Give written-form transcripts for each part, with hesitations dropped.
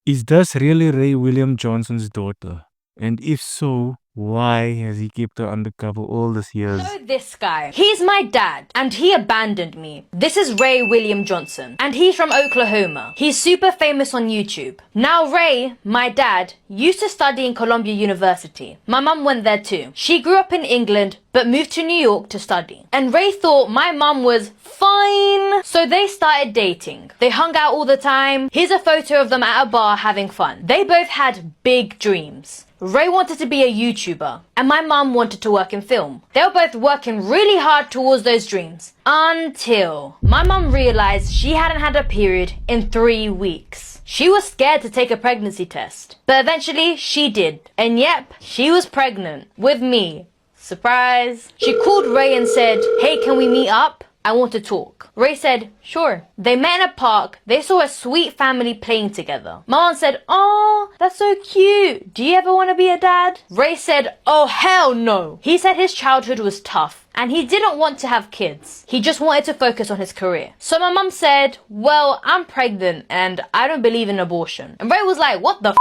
Is this really Ray William Johnson's daughter? And if so, why has he kept her undercover all these years? So this guy, he's my dad, and he abandoned me. This is Ray William Johnson, and he's from Oklahoma. He's super famous on YouTube. Now Ray, my dad, used to study in Columbia University. My mum went there too. She grew up in England, but moved to New York to study. And Ray thought my mum was fine, so they started dating. They hung out all the time. Here's a photo of them at a bar having fun. They both had big dreams. Ray wanted to be a YouTuber, and my mum wanted to work in film. They were both working really hard towards those dreams, until my mum realized she hadn't had a period in 3 weeks. She was scared to take a pregnancy test, but eventually she did. And yep, she was pregnant with me. Surprise. She called Ray and said, "Hey, can we meet up? I want to talk." Ray said, "Sure." They met in a park. They saw a sweet family playing together. Mom said, "Oh, that's so cute. Do you ever want to be a dad?" Ray said, "Oh, hell no." He said his childhood was tough and he didn't want to have kids. He just wanted to focus on his career. So my mom said, "Well, I'm pregnant and I don't believe in abortion." And Ray was like, "What the f***?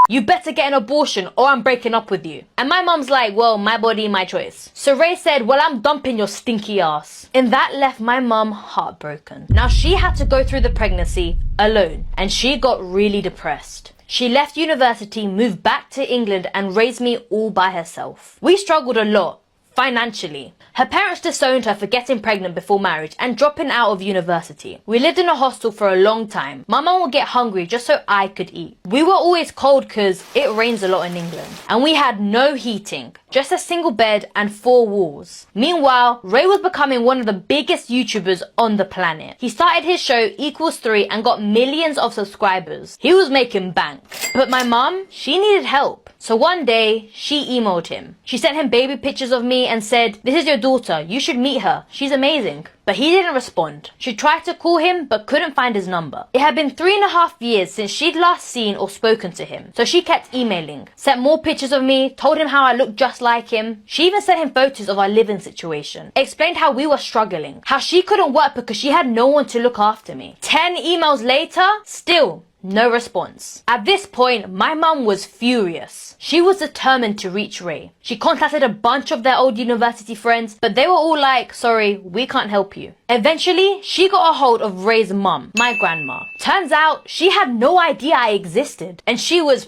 You better get an abortion or I'm breaking up with you." And my mom's like, "Well, my body, my choice." So Ray said, "Well, I'm dumping your stinky ass." And that left my mom heartbroken. Now she had to go through the pregnancy alone and she got really depressed. She left university, moved back to England and raised me all by herself. We struggled a lot financially. Her parents disowned her for getting pregnant before marriage and dropping out of university. We lived in a hostel for a long time. My mum would get hungry just so I could eat. We were always cold because it rains a lot in England. And we had no heating, just a single bed and 4 walls. Meanwhile, Ray was becoming one of the biggest YouTubers on the planet. He started his show Equals 3 and got millions of subscribers. He was making bank. But my mum, she needed help. So one day, she emailed him. She sent him baby pictures of me and said, "This is your daughter, you should meet her, she's amazing." But he didn't respond. She tried to call him but couldn't find his number. It had been 3.5 years since she'd last seen or spoken to him. So she kept emailing, sent more pictures of me, told him how I looked just like him. She even sent him photos of our living situation, explained how we were struggling, how she couldn't work because she had no one to look after me. 10 emails later, still no response. At this point, my mum was furious. She was determined to reach Ray. She contacted a bunch of their old university friends, but they were all like, "Sorry, we can't help you." Eventually, she got a hold of Ray's mum, my grandma. Turns out, she had no idea I existed, and she was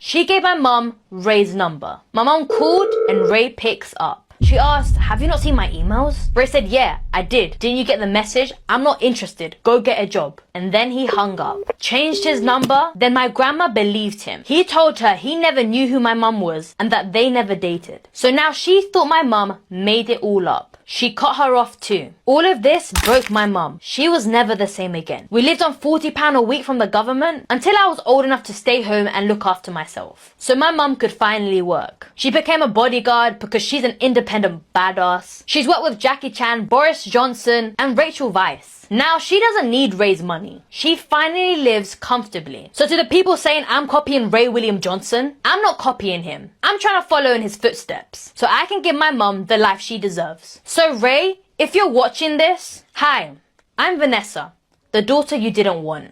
She gave my mum Ray's number. My mum called and Ray picks up. She asked, "Have you not seen my emails?" Ray said, "Yeah, I did. Didn't you get the message? I'm not interested. Go get a job." And then he hung up. Changed his number. Then my grandma believed him. He told her he never knew who my mum was and that they never dated. So now she thought my mum made it all up. She cut her off too. All of this broke my mum. She was never the same again. We lived on £40 a week from the government until I was old enough to stay home and look after myself. So my mum could finally work. She became a bodyguard because she's an independent badass. She's worked with Jackie Chan, Boris Johnson, and Rachel Weisz. Now she doesn't need Ray's money. She finally lives comfortably. So to the people saying I'm copying Ray William Johnson, I'm not copying him. I'm trying to follow in his footsteps so I can give my mum the life she deserves. So Ray, if you're watching this, hi, I'm Vanessa, the daughter you didn't want.